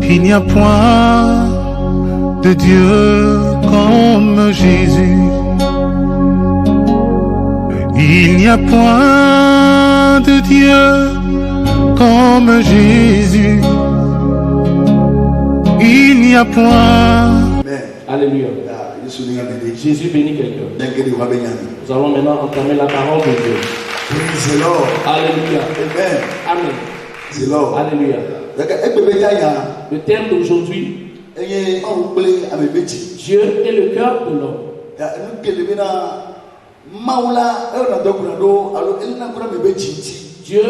Il n'y a point de Dieu comme Jésus. Il n'y a point de Dieu comme Jésus. Il n'y a point. Alléluia. Jésus bénit quelqu'un. Nous allons maintenant entamer la parole de Dieu. Praise the Lord. Alléluia. Amen. Amen. Praise the Lord. Alléluia. Le thème d'aujourd'hui, Dieu est le cœur de l'homme. Dieu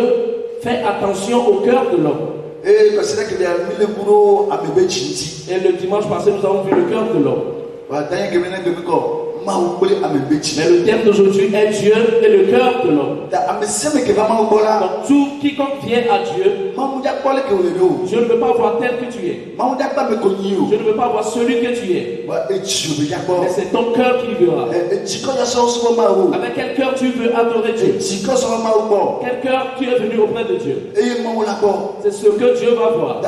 fait attention au cœur de l'homme. Et le dimanche passé, nous avons vu le cœur de l'homme. Mais le thème d'aujourd'hui est Dieu et le cœur de l'homme. Donc tout quiconque vient à Dieu, je ne veux pas voir tel que tu es. Je ne veux pas voir celui que tu es. Mais c'est ton cœur qui verra. Avec quel cœur tu veux adorer Dieu? Quel cœur tu es venu auprès de Dieu? C'est ce que Dieu va voir.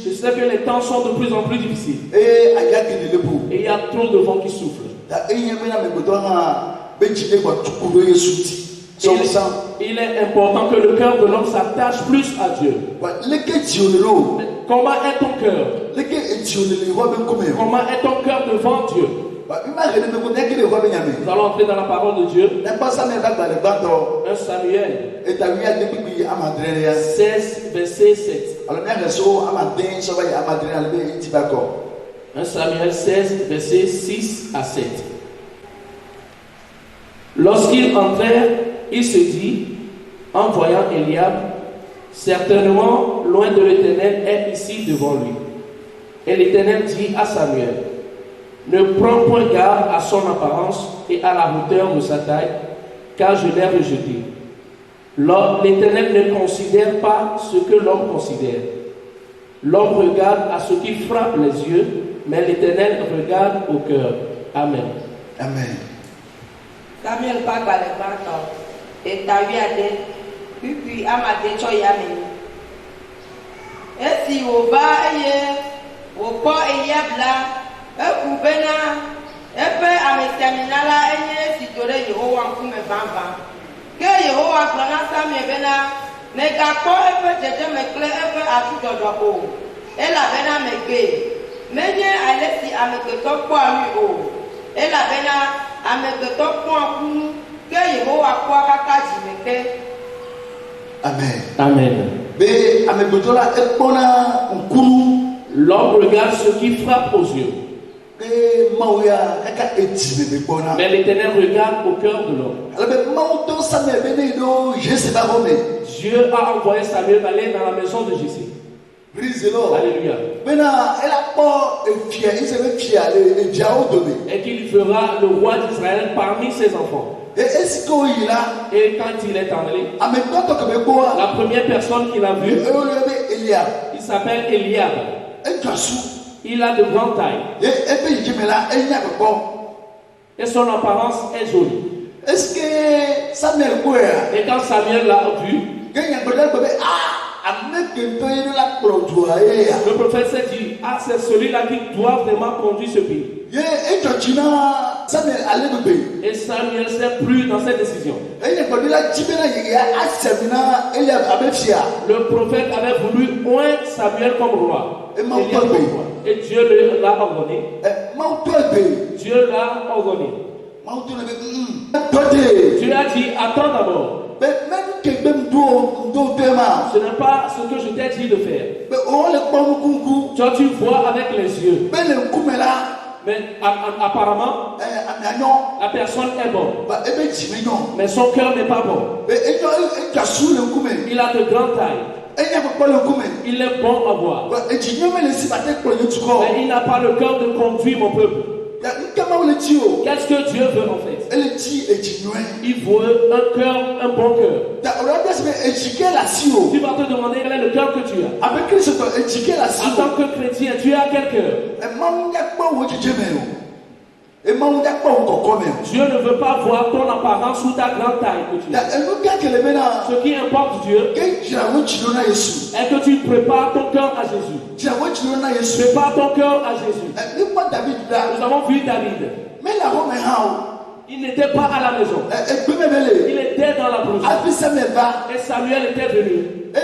Je sais que les temps sont de plus en plus difficiles. Et il y a trop de vent qui souffle. Il est important que le cœur de l'homme s'attache plus à Dieu. Mais comment est ton cœur? Comment est ton cœur devant Dieu? Nous allons entrer dans la parole de Dieu. 1 Samuel 16, verset 7. 1 Samuel 16, verset 6 à 7. Lorsqu'ils entrèrent, il se dit, en voyant Eliab, certainement loin de l'Éternel est ici devant lui. Et l'Éternel dit à Samuel, ne prends point garde à son apparence et à la hauteur de sa taille, car je l'ai rejeté. L'Éternel ne considère pas ce que l'homme considère. L'homme regarde à ce qui frappe les yeux, mais l'Éternel regarde au cœur. Amen. Amen. Samuel Pagba le Barto, et Taviade, puis Amade Choyame. Et si on va au port Eliabla, Koubena, et peu à mes terminala, et si tu es Yehowa Kume Bamba. Que Yehowa Plana Samuel Bena, Negako, et peu de me clé, et peu à tout de l'eau. Et la Bena me gué. Menye alesi ameketo kwa mi o. Et la Bena ameketo kwa kunu, que Yehowa kwa kaka jimeke. Amen. Amen. L'homme regarde ce qui frappe aux yeux. Mais l'Éternel regarde au cœur de l'homme. Dieu a envoyé Samuel aller dans la maison de Jessé. Alléluia. Et qu'il fera le roi d'Israël parmi ses enfants. Et quand il est allé, la première personne qu'il a vue, il s'appelle Eliab. Il a de grandes tailles. Et son apparence est jolie. Et quand Samuel l'a vu, le prophète s'est dit, ah, c'est celui-là qui doit vraiment conduire ce pays. Et Samuel s'est plu dans cette décision. Le prophète avait voulu oindre Samuel comme roi. Et Dieu l'a ordonné. Dieu l'a ordonné. Dieu a dit, attends d'abord. Ce n'est pas ce que je t'ai dit de faire. Toi, tu vois avec les yeux. Mais apparemment, la personne est bonne. Mais son cœur n'est pas bon. Il a de grandes tailles. Il est bon à voir. Mais il n'a pas le cœur de conduire mon peuple. Qu'est-ce que Dieu veut en fait? Il veut un cœur, un bon cœur. Tu vas te demander quel est le cœur que tu as. En tant que chrétien, tu as quel cœur? Dieu ne veut pas voir ton apparence ou ta grande taille que tu as. Ce Ce qui importe Dieu est que tu prépares ton cœur à Jésus. Prépare ton cœur à Jésus. Nous avons vu David. Il n'était pas à la maison. Il était dans la brousse. Et Samuel était venu. Et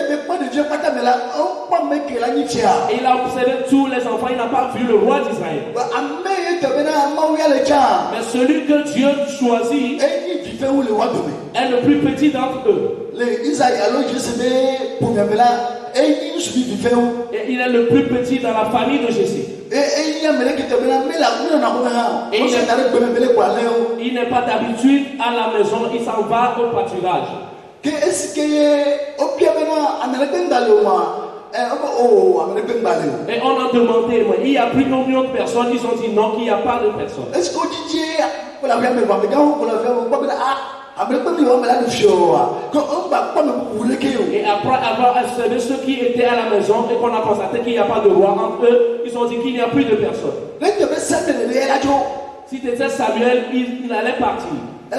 il a observé tous les enfants. Il n'a pas vu le roi d'Israël. Mais celui que Dieu choisit est le plus petit d'entre eux. Et il est le plus petit dans la famille de Jessé. Il n'est pas d'habitude à la maison, il s'en va au pâturage. Et on a demandé, il y a plus combien de personnes, ils ont dit non, qu'il n'y a pas de personnes. Et après avoir observé ceux qui étaient à la maison et qu'on a constaté qu'il n'y a pas de roi entre eux, ils ont dit qu'il n'y a plus de personnes. Si c'était Samuel, il allait partir. Il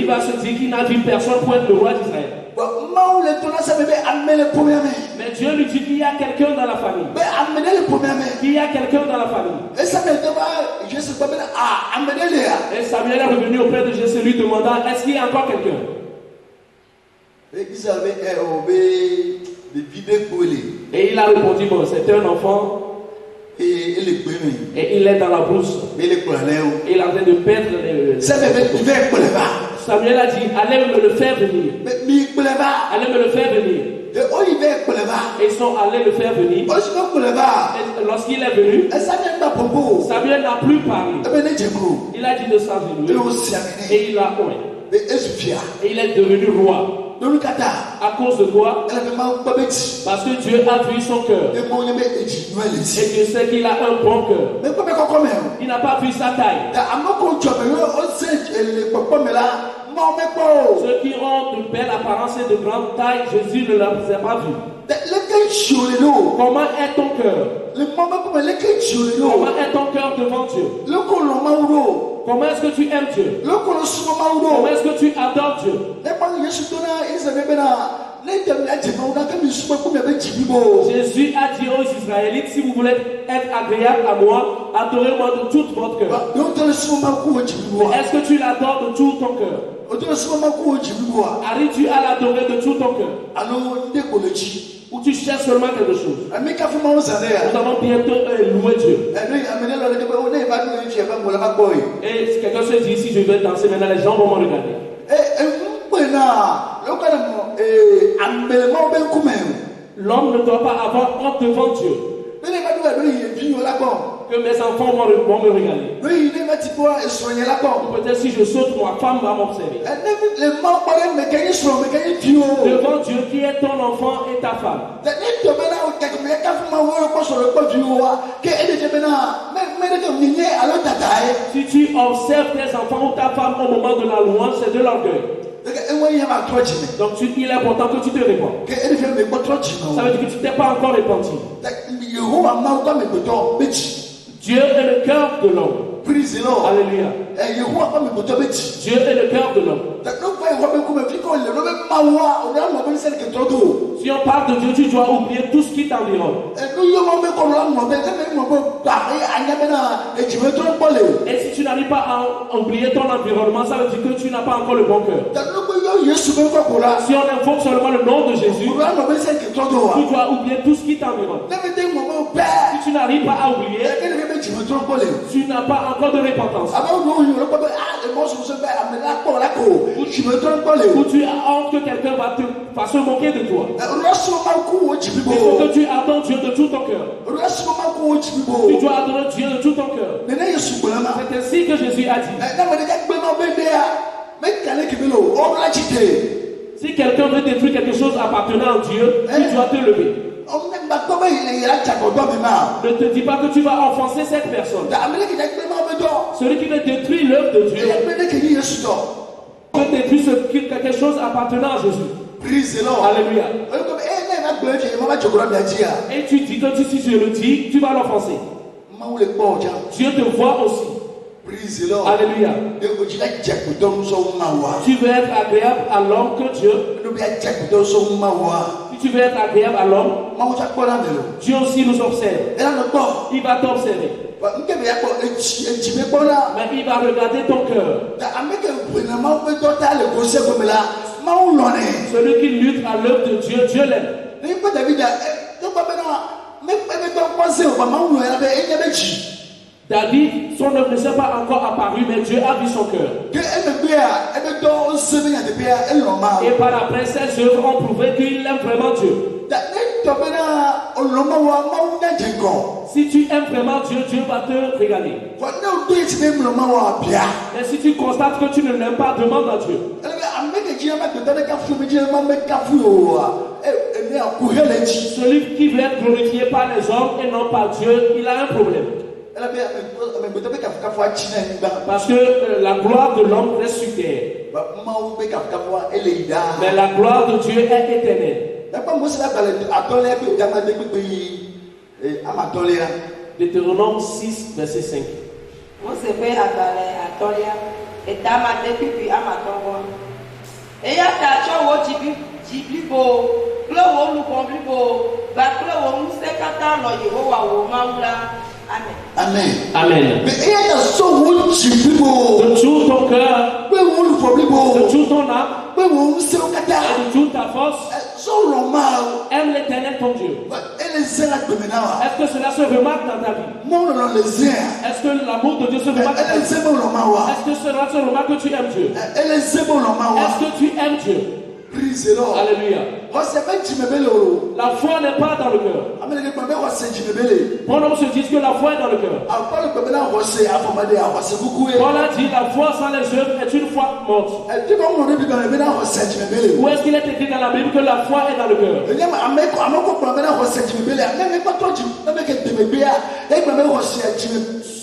va se dire qu'il n'a vu personne pour être le roi d'Israël. Mais Dieu lui dit qu'il y a quelqu'un dans la famille. Qu'il y a quelqu'un dans la famille. Et Samuel est revenu auprès de Jessé lui demandant, est-ce qu'il y a encore quelqu'un? Et il a répondu, bon, c'est un enfant. Et il est dans la brousse. Et il est en train de perdre les... Samuel a dit, allez me le faire venir. Allez me le faire venir. Et ils sont allés le faire venir. Et lorsqu'il est venu, Samuel n'a plus parlé. Il a dit de s'enlever. Et il a oué. Et il est devenu roi. À cause de quoi? Parce que Dieu a vu son cœur. Et Dieu sait qu'il a un bon cœur. Il n'a pas vu sa taille. Ceux qui ont de belle apparence et de grande taille, Jésus ne les a pas vus. Comment est ton cœur? Comment est ton cœur devant Dieu? Comment est-ce que tu aimes Dieu? Comment est-ce que tu adores Dieu? Jésus a dit aux Israélites, si vous voulez être agréable à moi, adorez-moi de tout votre cœur. Est-ce que tu l'adores de tout ton cœur? Arrives-tu à l'adorer de tout ton cœur? Ou tu cherches seulement quelque chose? Nous allons bientôt louer Dieu. Et si quelqu'un se dit, si je vais danser maintenant, les gens vont me regarder. L'homme ne doit pas avoir honte devant Dieu. Que mes enfants vont me regarder. Peut-être si je saute, ma femme va m'observer. Devant Dieu qui est ton enfant et ta femme. Si tu observes tes enfants ou ta femme au moment de la louange, c'est de l'orgueil. Donc il est important que tu te réponds. Ça veut dire que tu t'es pas encore repenti. Dieu est le cœur de l'homme. Alléluia. Dieu est le cœur de l'homme. Si on parle de Dieu, tu dois oublier tout ce qui t'environne. Et si tu n'arrives pas à oublier ton environnement, ça veut dire que tu n'as pas encore le bon cœur. Si on invoque seulement le nom de Jésus, tu dois oublier tout ce qui t'environne. Si tu n'arrives pas à oublier, tu n'as pas encore de repentance. Ou tu as honte que quelqu'un va se moquer de toi. Il faut que tu adores Dieu de tout ton cœur. Tu dois adorer Dieu de tout ton cœur. C'est ainsi que Jésus a dit. Si quelqu'un veut détruire quelque chose appartenant à Dieu, tu dois te lever. Ne te dis pas que tu vas offenser cette personne. Celui qui veut détruire l'œuvre de Dieu peut détruire quelque chose appartenant à Jésus. Alléluia. Et tu dis que si je le dis, tu vas l'offenser. Dieu te voit aussi. Praise the Lord. Alléluia. Tu veux être agréable à l'homme que Dieu. Si tu veux être agréable à l'homme, Dieu aussi nous observe. Il va t'observer. Mais il va regarder ton cœur. Celui qui lutte à l'œuvre de Dieu, Dieu l'aime. David, son œuvre ne s'est pas encore apparue, mais Dieu a vu son cœur. Et par après, ses œuvres ont prouvé qu'il aime vraiment Dieu. Si tu aimes vraiment Dieu, Dieu va te régaler. Et si tu constates que tu ne l'aimes pas, demande à Dieu. Celui qui veut être glorifié par les hommes et non par Dieu, il a un problème. Parce que la gloire de l'homme reste sur terre. Mais la gloire de Dieu est éternelle. Deutéronome 6, verset 5. Amen. Amen. De tout ton cœur, de toute ton âme, et de toute ta force, aime l'Éternel ton Dieu. Est-ce que cela se remarque dans ta vie? Est-ce que l'amour de Dieu se remarque dans ta vie? Est-ce que cela se remarque que tu aimes Dieu? Est-ce que tu aimes Dieu? Alléluia. La foi n'est pas dans le cœur. Pendant se dit que la foi est dans le cœur. Paul a dit la foi sans les œuvres est une foi morte. Où est-ce qu'il est écrit dans la Bible que la foi est dans le cœur?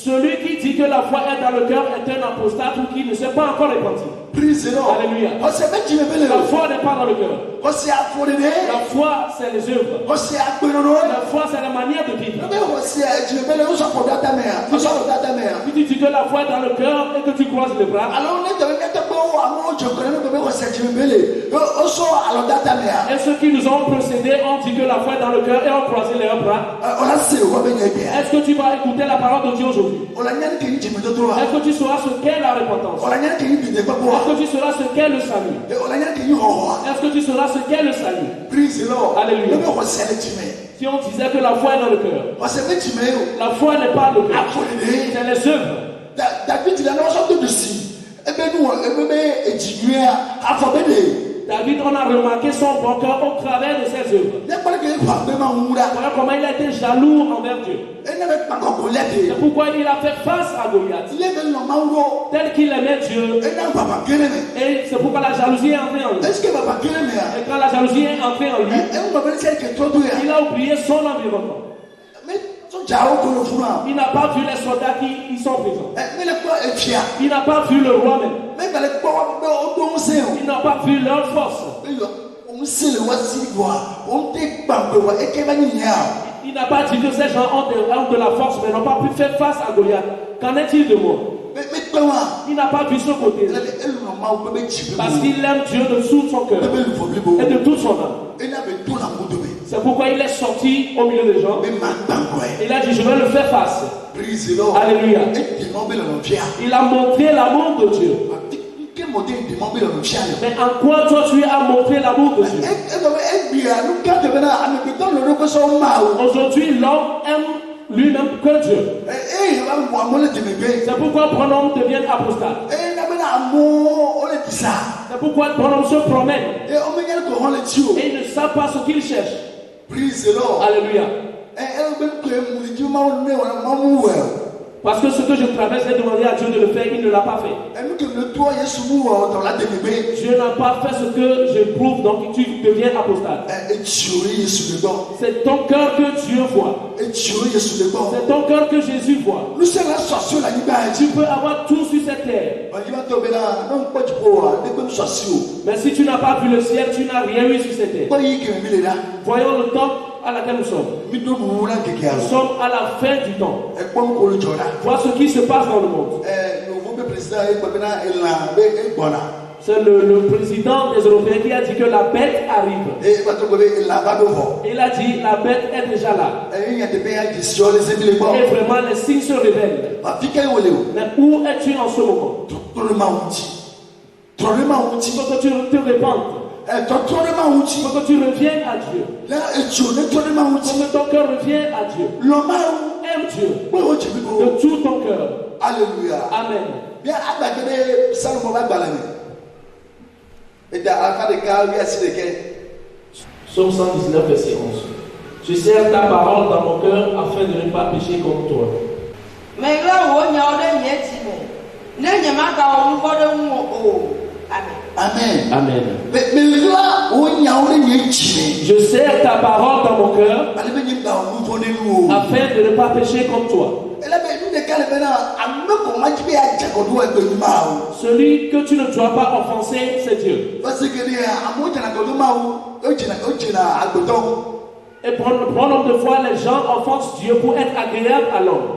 Celui qui dit que la foi est dans le cœur est un apostate ou qui ne s'est pas encore repenti. Alléluia. La foi n'est pas dans le cœur. La foi, c'est les œuvres. La foi, c'est la manière de vivre. Si tu dis que la foi est dans le cœur et que tu croises les bras, et ceux qui nous ont précédés ont dit que la foi est dans le cœur et ont croisé leurs bras, est-ce que tu vas écouter la parole de Dieu aujourd'hui? Est-ce que tu sauras ce qu'est la repentance? Est-ce que tu sauras ce qu'est le salut? Est-ce que tu sauras ce qu'est le salut? Alléluia. Si on disait que la foi est dans le cœur, la foi n'est pas le cœur, c'est les œuvres. David, on a remarqué son bon cœur au travers de ses œuvres. Voilà comment il a été jaloux envers Dieu. C'est pourquoi il a fait face à Goliath. Tel qu'il aimait Dieu. Et c'est pourquoi la jalousie est entrée en lui. Et quand la jalousie est entrée en lui, il a oublié son environnement. Il n'a pas vu les soldats qui y sont présents. Il n'a pas vu le roi même. Il n'a pas vu leur force. Il n'a pas dit que ces gens ont de la force mais n'ont pas pu faire face à Goliath. Qu'en est-il de moi? Il n'a pas vu ce côté. Parce qu'il aime Dieu de tout son cœur et de toute son âme. C'est pourquoi il est sorti au milieu des gens. Il a dit, je vais le faire face. Alléluia. Il a montré l'amour de Dieu. Mais en quoi toi tu as montré l'amour de Dieu? Aujourd'hui, l'homme aime lui-même que Dieu. C'est pourquoi pronoms deviennent apostates. C'est pourquoi pronoms se promènent. Et ils ne savent pas ce qu'ils cherchent. Alléluia. Parce que ce que je traverse, j'ai demandé à Dieu de le faire, il ne l'a pas fait. Dieu n'a pas fait ce que j'éprouve, donc tu deviens apostate. C'est ton cœur que Dieu voit. C'est ton cœur que Jésus voit. Tu peux avoir tout sur cette terre. Mais si tu n'as pas vu le ciel, tu n'as rien eu sur cette terre. Voyons le temps à laquelle nous sommes. Nous sommes à la fin du temps. Vois ce qui se passe dans le monde. C'est le président des Européens qui a dit que la bête arrive. Il a dit la bête est déjà là. Et vraiment les signes se révèlent. Mais où es-tu en ce moment? Il faut que tu te répandes. Il faut que tu reviennes à Dieu. Il faut que ton cœur revienne à Dieu. Aime Dieu de tout ton cœur. Alléluia. Amen. Psaume 119, verset 11. Je serre ta parole dans mon cœur afin de ne pas pécher contre toi. Amen. Amen. Je serre ta parole dans mon cœur afin de ne pas pécher contre toi. Celui que tu ne dois pas offenser, c'est Dieu. Et pour nombre de fois, les gens offensent Dieu pour être agréables à l'homme.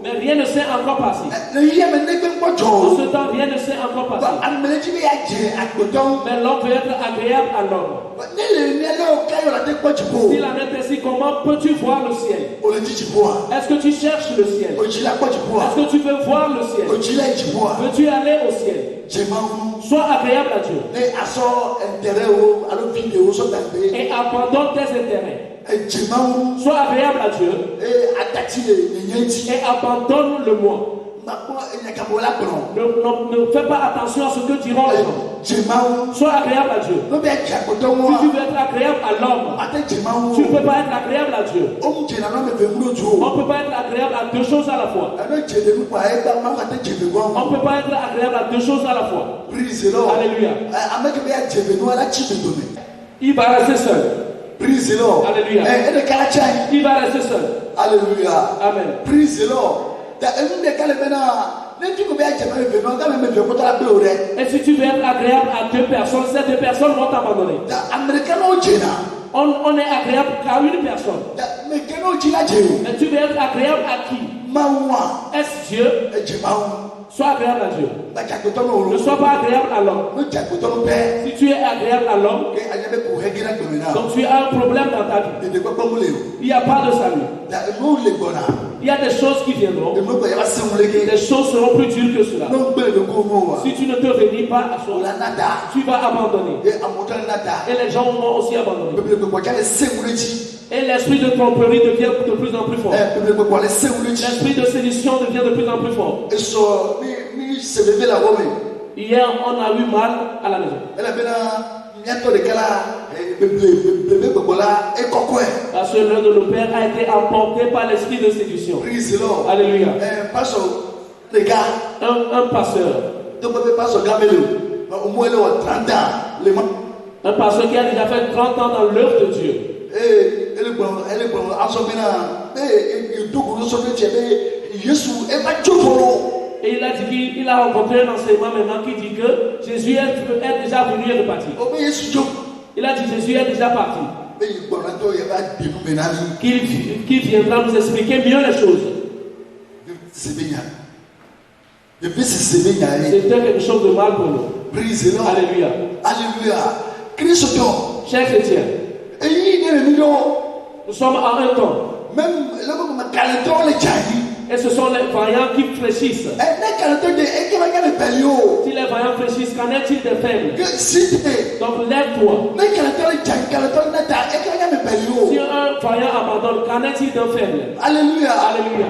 Mais rien ne s'est encore passé. En ce temps, rien ne s'est encore passé. Mais l'homme veut être agréable à l'homme. S'il en est ainsi, comment peux-tu voir le ciel? Est-ce que tu cherches le ciel? Est-ce que tu veux voir le ciel? Veux-tu aller au ciel? Sois agréable à Dieu. Et abandonne tes intérêts. Sois agréable à Dieu. Et abandonne le moi. Ne fais pas attention à ce que diront les gens. Sois agréable à Dieu. Si tu veux être agréable à l'homme, tu ne peux pas être agréable à Dieu. On ne peut pas être agréable à deux choses à la fois. On ne peut pas être agréable à deux choses à la fois. Alléluia. Il va rester seul. Alléluia. Il va rester seul. Alléluia. Amen. Praise the Lord. Et si tu veux être agréable à deux personnes, ces deux personnes vont t'abandonner. On est agréable à une personne. Mais tu veux être agréable à qui? Est-ce Dieu? Sois agréable à Dieu. Ne sois pas agréable à l'homme. Si tu es agréable à l'homme, donc tu as un problème dans ta vie. Il n'y a pas de salut. Il y a des choses qui viendront. Les choses seront plus dures que cela. Si tu ne te réunis pas à soi, tu vas abandonner. Et les gens vont aussi abandonner. Et l'esprit de tromperie devient de plus en plus fort. L'esprit de séduction devient de plus en plus fort. Hier, on a eu mal à la maison. Parce que l'un de nos pères a été emporté par l'esprit de séduction. Alléluia. Un pasteur. Un pasteur qui a déjà fait 30 ans dans l'œuvre de Dieu. Et il a dit qu'il a rencontré un enseignement maintenant qui dit que Jésus est déjà venu et reparti. Il a dit Jésus est déjà parti. Qu'il viendra nous expliquer mieux les choses. C'était quelque chose de mal pour nous. Alléluia. Alléluia. Chers chrétiens, nous sommes en un temps. Et ce sont les vaillants qui fléchissent. Si les vaillants fléchissent, qu'en est-il des faibles? Donc lève-toi. Si un vaillant abandonne, qu'en est-il d'un faible? Alléluia. Alléluia.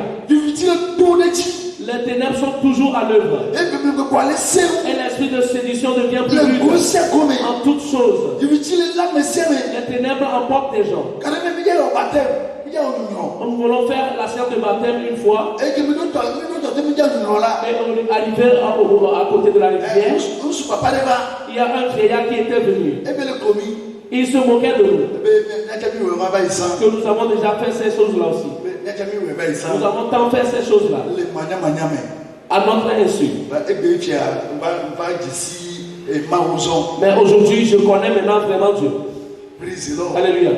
Les ténèbres sont toujours à l'œuvre. Et l'esprit de séduction devient plus rude en toutes choses. Les ténèbres emportent des gens. Nous voulons faire la séance de baptême une fois. Et on est arrivé à côté de la rivière. Il y a un vieillard qui était venu. Il se moquait de nous. Que nous avons déjà fait ces choses-là aussi. Nous avons tant fait ces choses-là. À notre insu. Mais aujourd'hui, je connais maintenant vraiment Dieu. Alléluia.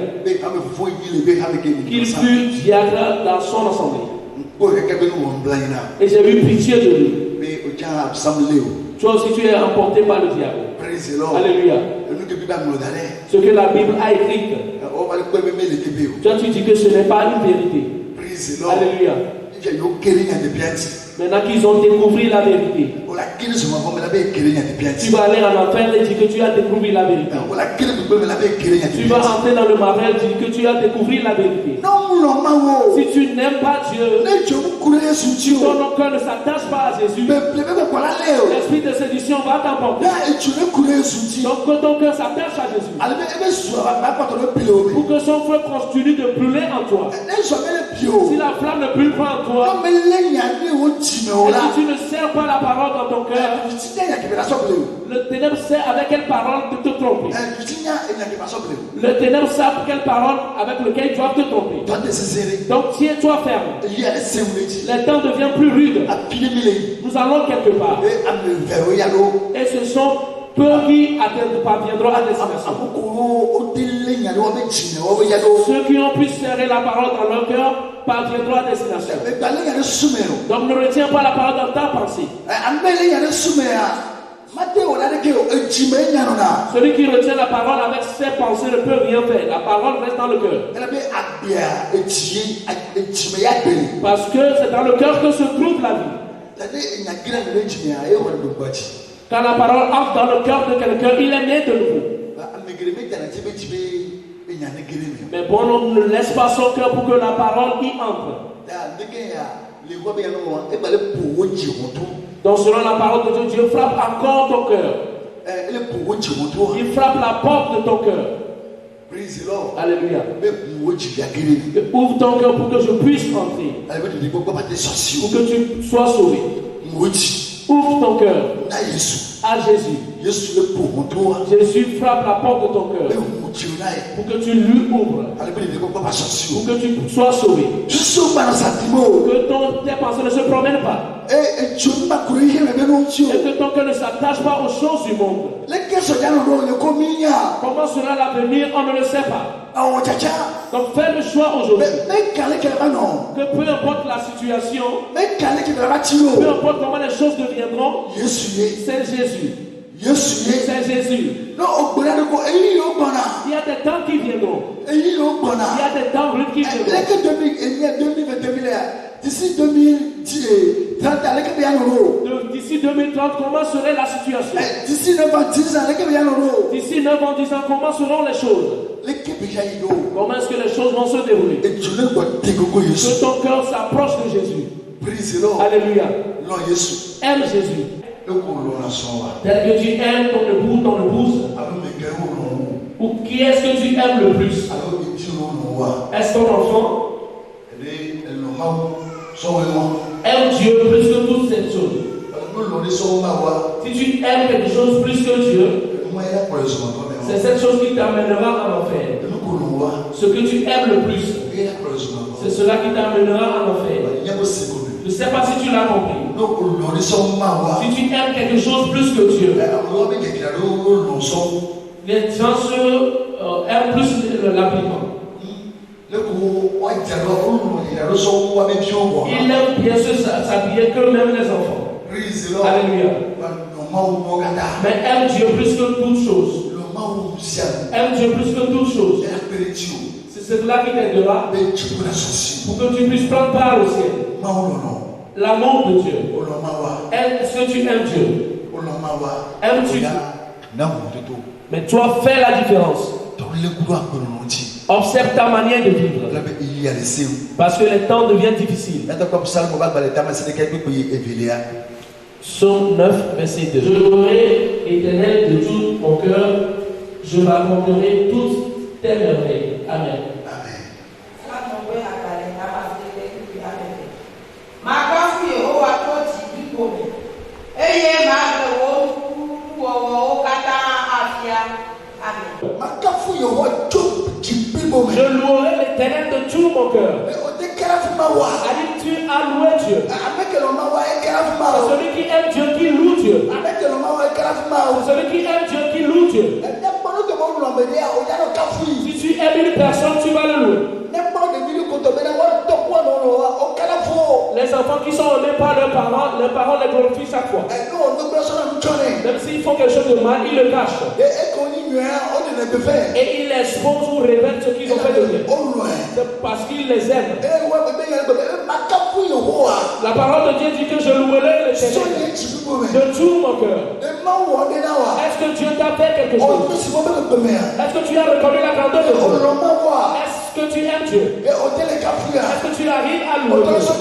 Qu'il fut diacre dans son assemblée. Et j'ai eu pitié de lui. Toi aussi tu es emporté par le diable. Alléluia. Ce que la Bible a écrit. Toi tu dis que ce n'est pas une vérité. Alléluia. Maintenant qu'ils ont découvert la vérité, tu vas aller en enfer et dire que tu as découvert la vérité. Tu vas entrer dans le marais et dire que tu as découvert la vérité. Si tu n'aimes pas Dieu, si ton cœur ne s'attache pas à Jésus, l'esprit de séduction va t'emporter. Donc que ton cœur s'attache à Jésus, pour que son feu continue de brûler en toi. Si la flamme ne brûle pas en toi, et si tu ne sers pas la parole dans ton cœur, le ténèbre sait avec quelle parole de te tromper. Le ténèbre sait quelle parole avec laquelle ils doivent te tromper. Donc tiens-toi ferme. Les temps deviennent plus rudes. Nous allons quelque part. Et ce sont peu qui parviendront à destination. Ceux qui ont pu serrer la parole dans leur cœur parviendront à destination. Donc ne retiens pas la parole dans ta pensée. Celui qui retient la parole avec ses pensées ne peut rien faire. La parole reste dans le cœur. Parce que c'est dans le cœur que se trouve la vie. Quand la parole entre dans le cœur de quelqu'un, il est né de nouveau. Mais bon homme ne laisse pas son cœur pour que la parole y entre. Donc selon la parole de Dieu, Dieu frappe encore ton cœur. Il frappe la porte de ton cœur. Alléluia. Ouvre ton cœur pour que je puisse entrer. Pour que tu sois sauvé. Ouvre ton cœur à Jésus. Jésus frappe la porte de ton cœur pour que tu lui ouvres, pour que tu sois sauvé, que tes pensées ne se promènent pas et que ton cœur ne s'attache pas aux choses du monde. Comment sera l'avenir, on ne le sait pas. Donc fais le choix aujourd'hui que peu importe la situation, peu importe comment les choses deviendront, c'est Jésus. C'est Jésus. Il y a des temps qui viendront. Il y a des temps rudes qui viendront. D'ici 2030, comment serait la situation? D'ici 9 ans, 10 ans, comment seront les choses? Comment est-ce que les choses vont se dérouler? Que ton cœur s'approche de Jésus. Alléluia. Aime Jésus. Tel que tu aimes ton épouse. Ou qui est-ce que tu aimes le plus? Est-ce ton enfant? Aime Dieu plus que toutes ces choses. Si tu aimes quelque chose plus que Dieu, c'est cette chose qui t'amènera en enfer. Ce que tu aimes le plus, c'est cela qui t'amènera en enfer. Je ne sais pas si tu l'as compris. Si tu aimes quelque chose plus que Dieu, les gens aiment plus l'appliquant. Il aime bien s'habiller que même les enfants. Alléluia. Mais aime Dieu plus que toute chose. Aime Dieu plus que toute chose. C'est cela qui t'aidera pour que tu puisses prendre part au ciel. L'amour de Dieu. Est-ce que tu aimes Dieu? Aimes-tu Dieu? Mais toi, fais la différence. Observe ta manière de vivre. Parce que les temps deviennent difficiles. Psaume 9, verset 2. Je louerai l'Éternel de tout mon cœur. Je raconterai toutes tes merveilles. Amen. Je louerai l'Éternel de tout mon cœur. Tu as loué Dieu. Celui qui aime Dieu, qui loue Dieu. Celui qui aime Dieu, qui loue Dieu. Si tu aimes une personne, tu vas le louer. Les enfants qui sont aimés par leurs parents parole est glorifiée chaque fois. Même s'ils font quelque chose de mal, ils le cachent. Et ils exposent ou révèlent ce qu'ils ont fait de bien. C'est parce qu'ils les aiment. La parole de Dieu dit que je louerai l'Éternel de tout mon cœur. Est-ce que Dieu t'a fait quelque chose? Est-ce que tu as reconnu la grandeur de Dieu? Est-ce que tu aimes Dieu? Est-ce que tu arrives à louer Dieu? Est-ce que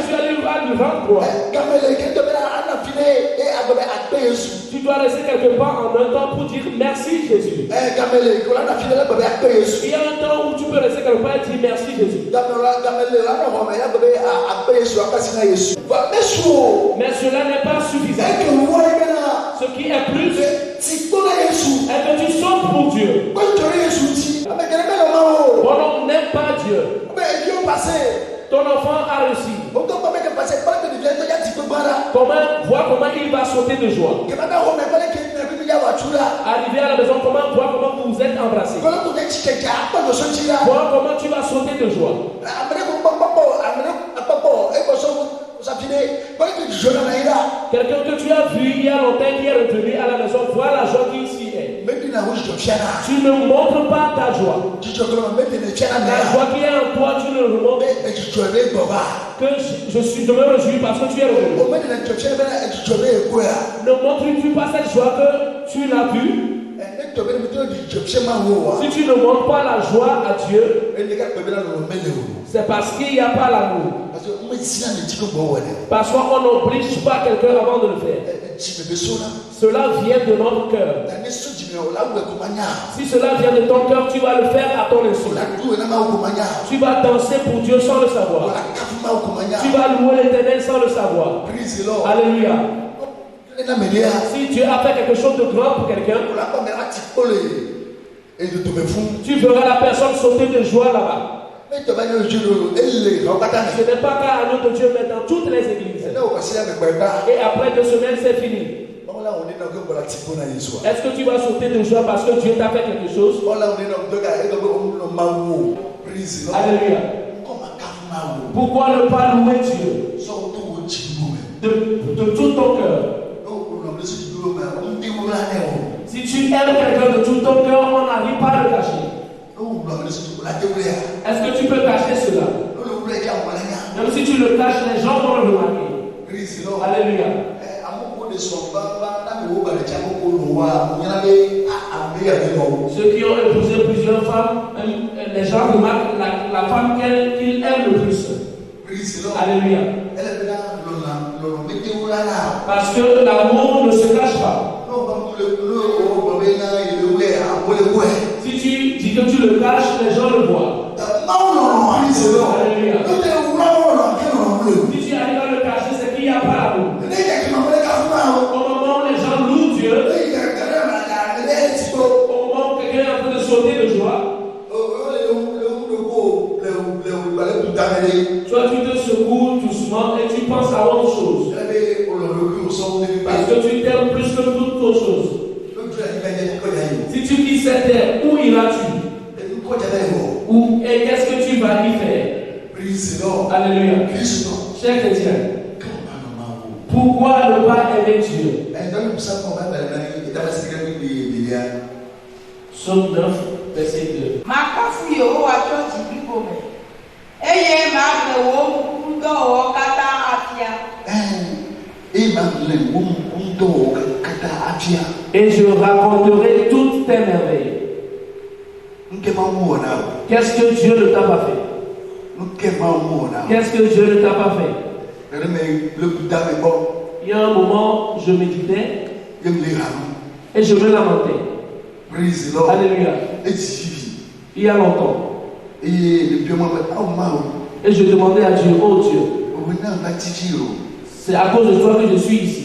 tu arrives à lui rendre gloire? Tu dois rester quelque part en un temps pour dire merci Jésus. Il y a un temps où tu peux rester quelque part et dire merci Jésus. Mais cela n'est pas suffisant. Ce qui est plus, est que tu sautes pour Dieu. Bon, on n'aime pas Dieu. Ton enfant a réussi. Comment il va sauter de joie. Arrivé à la maison, comment vous êtes embrassés. Comment tu vas sauter de joie. Quelqu'un que tu as vu il y a longtemps qui est revenu à la maison, vois la joie qu'il s'y est. Tu ne montres pas ta joie. La joie qui est en toi, tu ne le montres que je me réjouis parce que tu es revenu. Ne montres-tu pas cette joie que tu l'as vue? Si tu ne montres pas la joie à Dieu, c'est parce qu'il n'y a pas l'amour. Parce qu'on n'oblige pas quelqu'un avant de le faire. Cela vient de notre cœur. Si cela vient de ton cœur, tu vas le faire à ton insu. Tu vas danser pour Dieu sans le savoir. Tu vas louer l'Éternel sans le savoir. Alléluia. Si Dieu a fait quelque chose de grand pour quelqu'un, tu verras la personne sauter de joie là-bas. Ce n'est pas qu'à notre Dieu, mais dans toutes les églises. Et après 2 semaines, c'est fini. Est-ce que tu vas sauter de joie parce que Dieu t'a fait quelque chose? Alléluia. Pourquoi ne pas louer Dieu de tout ton cœur? Si tu aimes quelqu'un de tout ton cœur, on n'arrive pas à le cacher. Est-ce que tu peux cacher cela? Même si tu le caches, les gens vont le remarquer. Alléluia. Ceux qui ont épousé plusieurs femmes, les gens remarquent la femme qu'ils aiment le plus. Alléluia. Parce que l'amour ne se cache pas. Si tu dis que tu le caches, les gens le voient. Alléluia. Si tu arrives à le cacher, c'est qu'il n'y a pas l'amour. Au moment où les gens louent Dieu, au moment où quelqu'un est en train de sauter de joie, toi tu te secoues doucement et tu penses à autre chose. Parce que tu t'aimes plus que toute autre chose. Si tu quittes cette terre, où iras-tu? Et qu'est-ce que tu vas y faire? Alléluia. Chers chrétiens, pourquoi ne pas aimer Dieu? Psaume 9, verset 2. Et je raconterai toutes tes merveilles. Qu'est-ce que Dieu ne t'a pas fait? Qu'est-ce que Dieu ne t'a pas fait? Il y a un moment, je méditais et je me lamentais. Alléluia. Il y a longtemps. Et je demandais à Dieu, oh Dieu, c'est à cause de toi que je suis ici.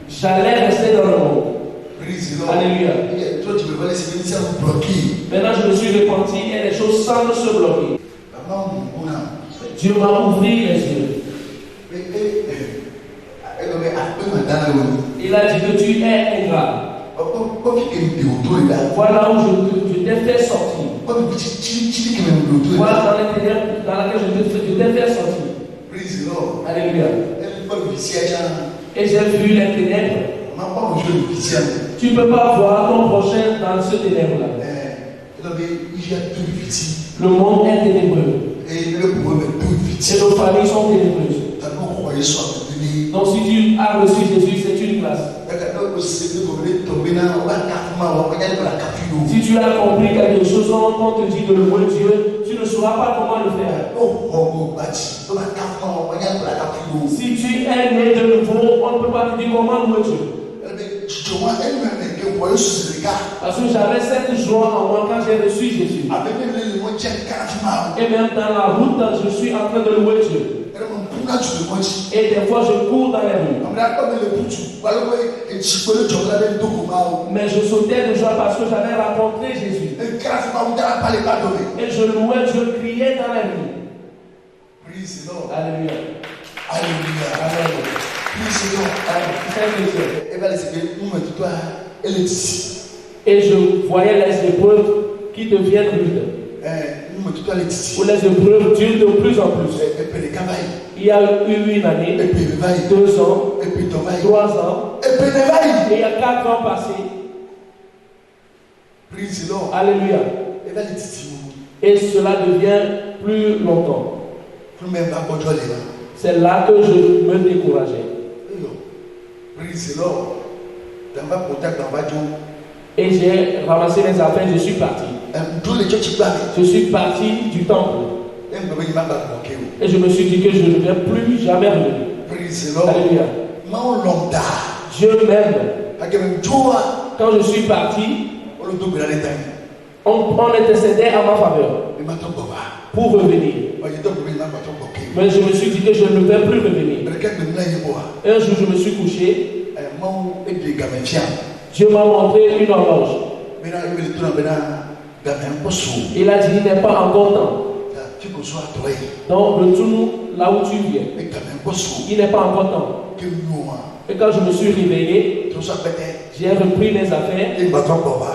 J'allais rester dans le monde. Alléluia. Maintenant je me suis repenti et les choses semblent se bloquer. Dieu m'a ouvert les yeux. Il a dit que tu es ingrat. Voilà où je t'ai fait sortir. Voilà dans les ténèbres dans laquelle je t'ai fait sortir. Praise the Lord. Alléluia. Et j'ai vu les ténèbres. Tu ne peux pas voir ton prochain dans ce ténèbre-là. Le monde est ténébreux. Et nos familles sont ténébreuses. Donc si tu as reçu Jésus, c'est une grâce. Si tu as compris quelque chose, on te dit de louer Dieu, tu ne sauras pas comment le faire. Si tu es né de nouveau, on ne peut pas te dire comment louer Dieu. Parce que j'avais cette joie en moi quand j'ai reçu Jésus. Et même dans la route, je suis en train de louer Dieu. Et des fois je cours dans les rues. Mais je sautais de joie parce que j'avais rencontré Jésus. Et je louais Dieu, criais dans les rues. Alléluia. Alléluia. Amen. Et je voyais les épreuves qui deviennent rudes. Ou les épreuves durent de plus en plus. Il y a eu une année, 2 ans, 3 ans, et il y a 4 ans passés. Alléluia. Et cela devient plus longtemps. C'est là que je me décourageais. Et j'ai ramassé mes affaires, je suis parti. Je suis parti du temple. Et je me suis dit que je ne vais plus jamais revenir. Alléluia. Dieu m'aime. Quand je suis parti, on intercédait à ma faveur pour revenir. Mais je me suis dit que je ne vais plus revenir. Et un jour, je me suis couché. Dieu m'a montré une horloge. Il a dit, il n'est pas encore temps. Donc, retourne là où tu viens. Il n'est pas encore temps. Et quand je me suis réveillé, j'ai repris mes affaires et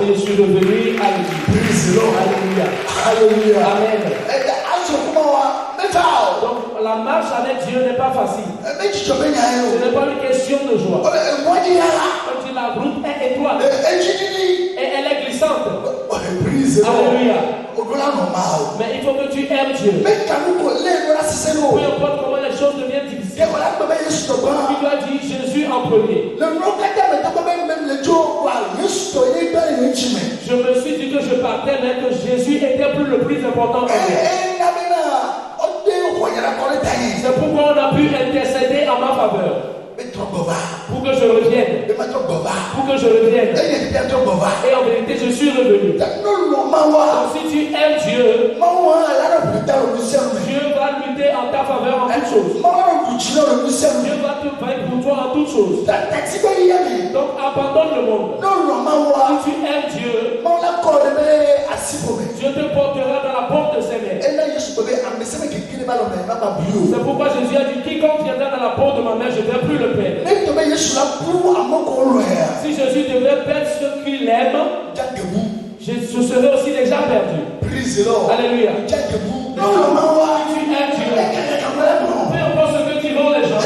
je suis revenu à l'église. Alléluia. Amen. Donc la marche avec Dieu n'est pas facile. Ce n'est pas une question de joie. Quand la route est étroite et elle est glissante. Alléluia. Mais il faut que tu aimes Dieu. Peu importe comment les choses deviennent difficiles. Tu dois dire Jésus en premier. Je me suis dit que je partais, mais que Jésus était le plus important pour moi. C'est pourquoi on a pu intercéder en ma faveur. Pour que je revienne. Pour que je revienne. Et en vérité, je suis revenu. Donc, si tu aimes Dieu, Dieu va lutter en ta faveur en toutes choses. Dieu va te faire pour toi en toutes choses. Donc, abandonne le monde. Si tu aimes Dieu, Dieu te portera dans la porte de ses mains. C'est pourquoi Jésus a dit, quiconque viendra dans la porte de ma mère, je ne vais plus le perdre. Si Jésus devait perdre ceux qu'il aime, je serais aussi déjà perdu. Alléluia. Si tu aimes Dieu, peu importe ce que diront les gens,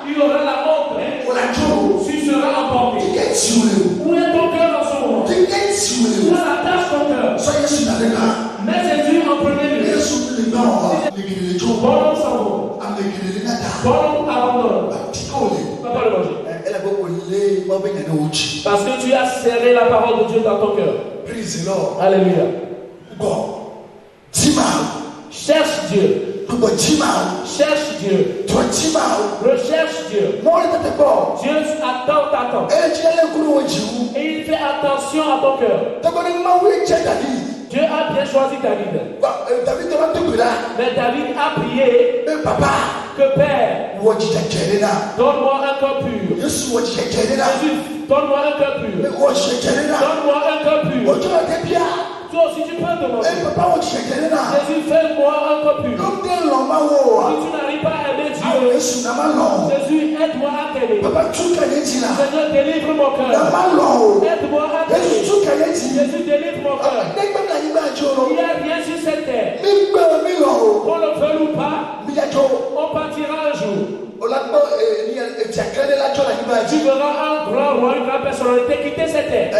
il y aura la honte. Tu seras emporté. Où est ton cœur en ce moment? Où attache ton cœur? Mets Jésus en premier lieu. Bon homme s'en va. Bon homme abandonne. Papa le manger. Parce que tu as serré la parole de Dieu dans ton cœur. Alléluia. Cherche Dieu. Cherche Dieu. Recherche Dieu. Dieu t'attend. Et il fait attention à ton cœur. Dieu a bien choisi David. Mais David a prié que Père, donne-moi un cœur pur. Jésus, donne-moi un cœur pur. Donne-moi un cœur pur. Toi aussi tu peux demander. Jésus, fais-moi un cœur pur. Si tu n'arrives pas à aimer Dieu, Jésus, aide-moi à t'aimer. Seigneur, délivre mon cœur. Aide-moi Jésus délivre mon cœur. Il n'y a rien sur cette terre. Qu'on le veuille ou pas, on partira un jour. Tu verras un grand roi, une grande personnalité quitter cette terre.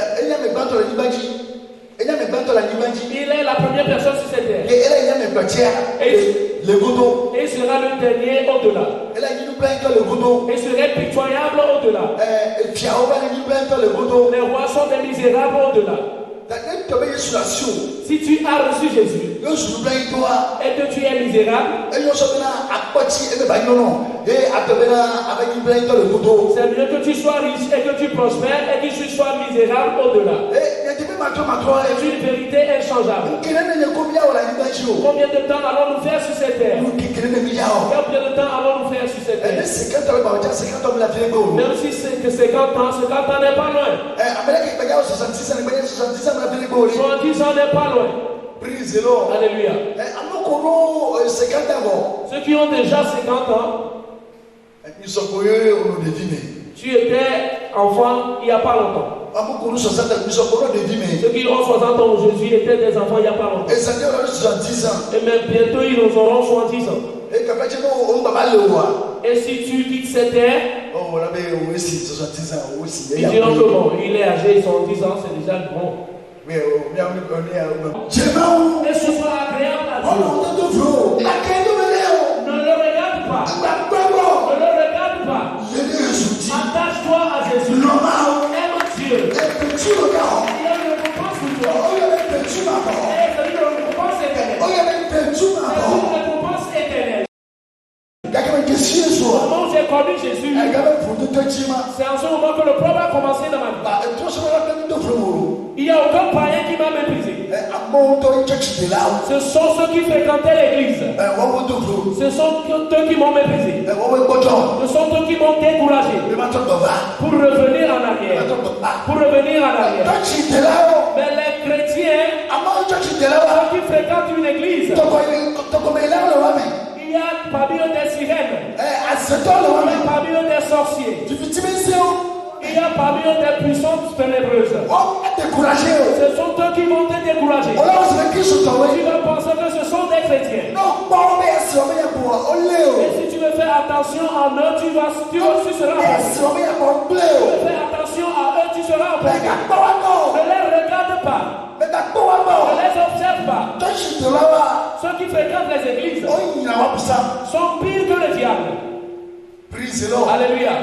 Il est la première personne sur cette terre. Et il sera le dernier au-delà. Il serait pitoyable au-delà. Les rois sont des misérables au-delà. Si tu as reçu Jésus et que tu es misérable, c'est mieux que tu sois riche et que tu prospères et que tu sois misérable au-delà. C'est une vérité inchangeable. Combien de temps allons-nous faire sur cette terre? Combien de temps allons-nous faire sur cette terre? Même si c'est que 50 ans n'est pas loin. 70 ans n'est pas loin. Alléluia. Ceux qui ont déjà 50 ans, tu étais enfant il n'y a pas longtemps. Ceux qui ont 60 ans aujourd'hui étaient des enfants il n'y a pas longtemps. Et même bientôt ils auront 70 ans. Et si tu quittes cette terre, ils diront que bon, il est âgé, 70 ans, c'est déjà bon. Et ce soit agréable à Dieu. Ne le regarde pas. Ne le regarde pas. Attache-toi à Jésus. Aime Dieu. Il y a une récompense pour toi. Et c'est une récompense éternelle. C'est une récompense éternelle. Au moment où j'ai connu Jésus, c'est en ce moment que le problème a commencé dans ma vie. Il n'y a aucun païen qui m'a méprisé. Ce sont ceux qui fréquentaient l'église. Ce sont ceux qui m'ont méprisé. Ce sont ceux qui m'ont découragé. Pour revenir en arrière. Pour revenir en arrière. Mais les chrétiens, ceux qui fréquentent une église, il y a parmi eux des sirènes. Il y a parmi eux des sorciers. Il y a parmi eux des puissances ténébreuses. Ce sont eux qui vont te décourager. Tu vas penser que ce sont des chrétiens. Et si tu veux faire attention à eux, tu seras en paix. Si tu veux faire attention à eux, tu seras en paix. Ne les regarde pas. Ne les observe pas. Ceux qui fréquentent les églises sont pires que le diable. Alléluia.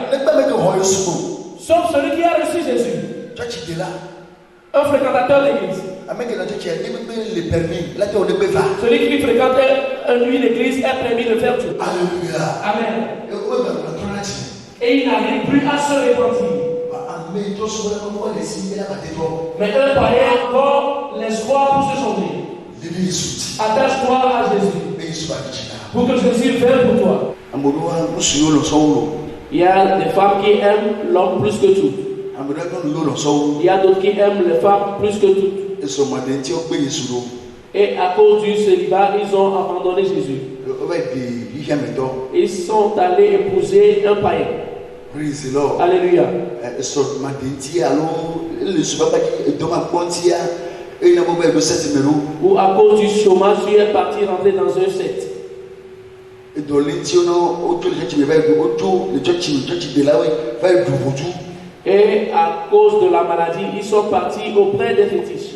Sauf celui qui a reçu Jésus. Un fréquentateur de l'église. Celui qui fréquente une église est permis de faire tout. Amen. Et il n'arrive plus à se repentir. Mais un païen a encore l'espoir pour se changer. Attache-toi à Jésus. Pour que Jésus vienne pour toi. Il y a des femmes qui aiment l'homme plus que tout. Il y a d'autres qui aiment les femmes plus que tout. Et à cause du célibat, ils ont abandonné Jésus. Ils sont allés épouser un païen. Alléluia. Ou à cause du chômage, tu es parti rentrer dans un secte. Et à cause de la maladie, ils sont partis auprès des fétiches.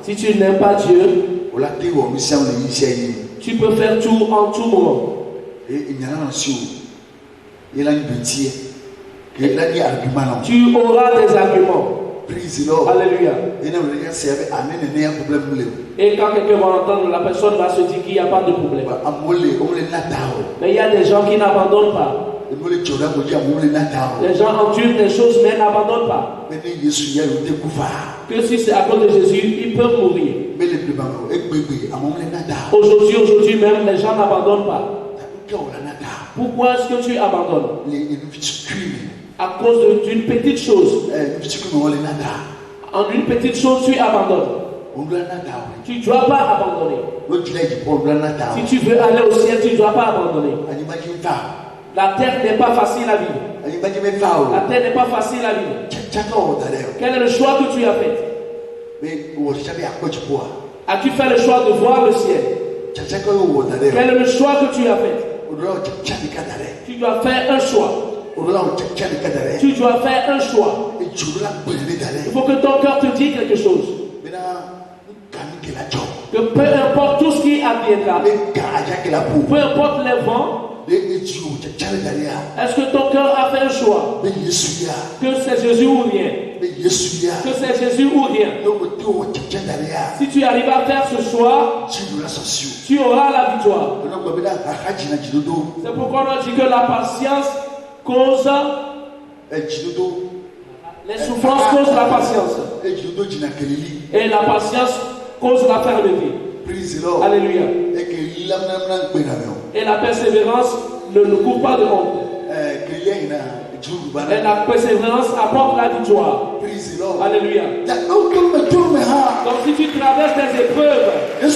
Si tu n'aimes pas Dieu, tu peux faire tout en tout moment. Tu auras des arguments. Alléluia. Et quand quelqu'un va entendre, la personne va se dire qu'il n'y a pas de problème. Mais il y a des gens qui n'abandonnent pas. Les gens endurent des choses mais n'abandonnent pas. Que si c'est à cause de Jésus, ils peuvent mourir. Aujourd'hui même, les gens n'abandonnent pas. Pourquoi est-ce que tu abandonnes? À cause d'une petite chose. En une petite chose, tu abandonnes. Tu ne dois pas abandonner. Si tu veux aller au ciel, tu ne dois pas abandonner. La terre n'est pas facile à vivre. La terre n'est pas facile à vivre. Quel est le choix que tu as fait? As-tu fait le choix de voir le ciel? Quel est le choix que tu as fait? Tu dois faire un choix. Tu dois faire un choix. Il faut que ton cœur te dise quelque chose. Que peu importe tout ce qui adviendra, peu importe les vents, est-ce que ton cœur a fait un choix? Que c'est Jésus ou rien? Que c'est Jésus ou rien? Si tu arrives à faire ce choix, tu auras la victoire. C'est pourquoi on dit que la patience cause les souffrances causent la patience. Et la patience cause la fermeté. Alléluia. Et la persévérance ne nous couvre pas de honte. Et la persévérance apporte la victoire. Alléluia. Donc si tu traverses des épreuves, que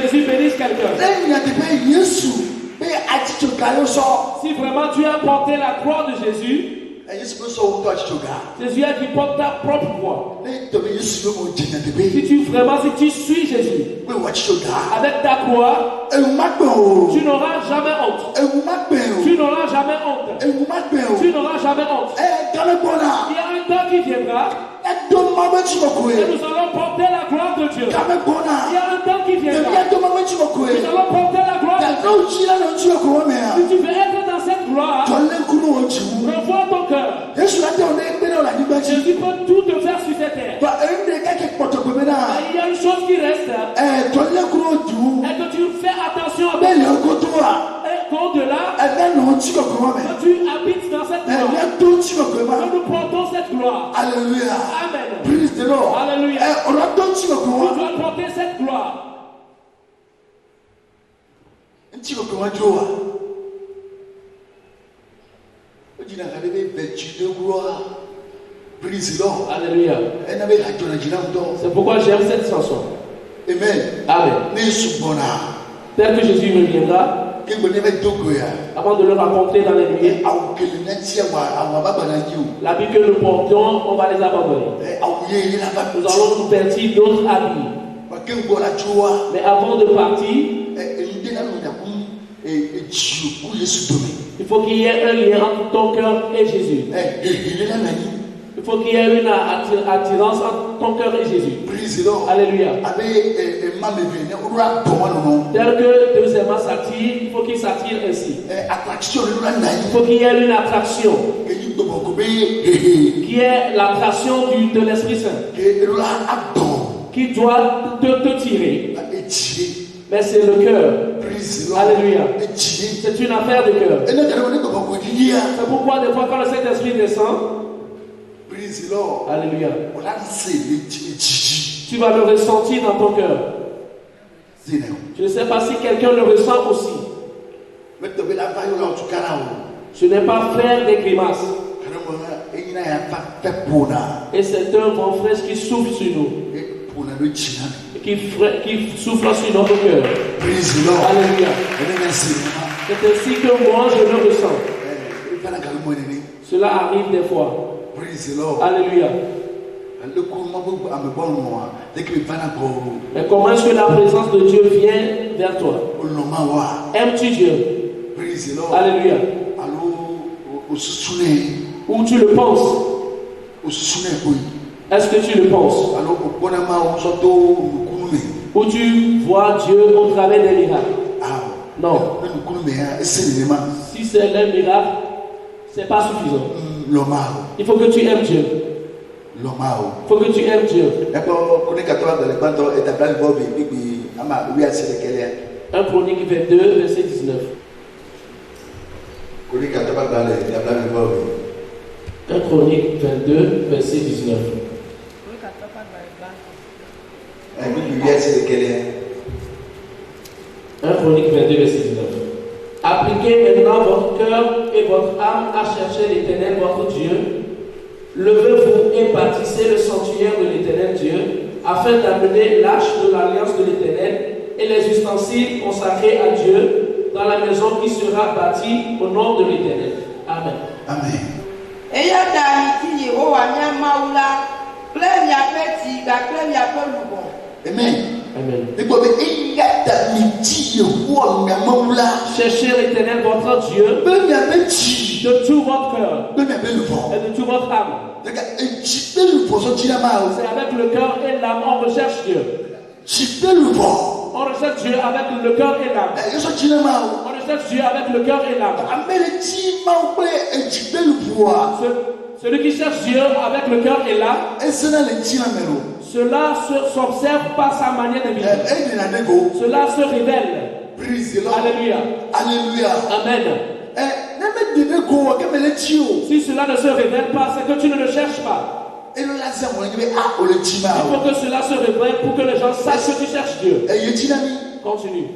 Jésus bénisse quelqu'un. Si vraiment tu as porté la croix de Jésus, Jésus a dit porte ta propre croix. Si tu suis Jésus avec ta croix, tu n'auras jamais honte. Tu n'auras jamais honte. Tu n'auras jamais honte. Il y a un temps qui viendra et nous allons porter la gloire de Dieu. Il y a un temps qui viendra. Nous allons porter la gloire de Dieu. Si tu veux être dans cette gloire, revois ton cœur. Jésus peut tout te faire sur cette terre. Il y a une chose qui reste. Et que tu fais attention à et qu'au-delà, quand tu habites dans cette gloire, que nous portons cette gloire. Alléluia. Amen. Praise the Lord. Alléluia. Tu dois porter cette gloire. Alléluia. C'est pourquoi j'aime cette chanson. Amen. Amen. Tel que Jésus me viendra, avant de le rencontrer dans les nuées, l'habit que nous portons, on va les abandonner. Nous allons nous vêtir d'autres habits. Mais avant de partir, il faut qu'il y ait un lien entre ton cœur et Jésus. Il faut qu'il y ait une attirance entre ton cœur et Jésus. Alléluia. Tel que deux aimants s'attirent, il faut qu'ils s'attirent ainsi. Il faut qu'il y ait une attraction, qui est l'attraction de l'Esprit Saint, qui doit te tirer. Mais c'est le cœur. Alléluia. C'est une affaire de cœur. C'est pourquoi des fois quand le Saint-Esprit descend, alléluia, tu vas le ressentir dans ton cœur. Je ne sais pas si quelqu'un le ressent aussi. Ce n'est pas faire des grimaces. Et c'est un vent frais qui souffle sur nous. Qui souffle sur notre cœur. Alléluia. C'est ainsi que moi je le ressens. Cela arrive des fois. Alléluia. Mais comment est-ce que la présence de Dieu vient vers toi? Aimes-tu Dieu? Alléluia. Ou tu le penses? Est-ce que tu le penses? Ou tu vois Dieu au travers des miracles? Non. Si c'est un miracle, c'est pas suffisant. Il faut que tu aimes Dieu. Il faut que tu aimes Dieu. 1 Chronique 22, verset 19. 1 Chronique 22, verset 19. 1 Chronique 22, verset 19. Appliquez maintenant votre cœur et votre âme à chercher l'Éternel, votre Dieu. Levez-vous et bâtissez le sanctuaire de l'Éternel Dieu, afin d'amener l'arche de l'alliance de l'Éternel et les ustensiles consacrés à Dieu dans la maison qui sera bâtie au nom de l'Éternel. Amen. Amen. Eya ta iti Yehowa mia maula, ple mia peti, ga ple mia pe lubon. Amen. Amen. Cherchez l'Éternel votre Dieu de tout votre cœur et de toute votre âme. C'est avec le cœur et l'âme on recherche Dieu. On recherche Dieu avec le cœur et l'âme. On recherche Dieu avec le cœur et l'âme. Celui qui cherche Dieu avec le cœur et l'âme, cela s'observe par sa manière de vivre. Cela se révèle. Alléluia. Alléluia. Amen. Si cela ne se révèle pas, c'est que tu ne le cherches pas. Il faut que cela se révèle pour que les gens sachent que tu cherches Dieu. Continue.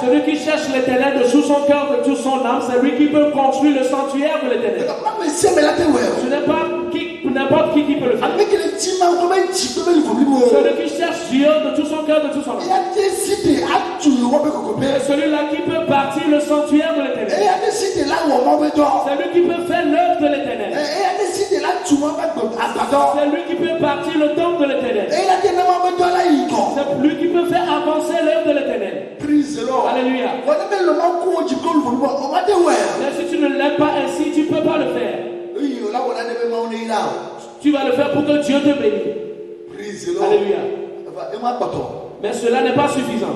Celui qui cherche l'Éternel de tout son cœur, de toute son âme, c'est lui qui peut construire le sanctuaire de l'Éternel. Ce n'est pas n'importe qui peut le faire. Celui qui cherche Dieu de tout son cœur, de toute son âme. C'est celui-là qui peut bâtir le sanctuaire de l'Éternel. C'est lui qui peut faire l'œuvre de l'Éternel. C'est lui qui peut bâtir le temple de l'Éternel. C'est lui qui peut faire avancer l'œuvre de l'Éternel. Alléluia. Mais si tu ne l'aimes pas ainsi, tu ne peux pas le faire. Tu vas le faire pour que Dieu te bénisse. Alléluia. Mais cela n'est pas suffisant.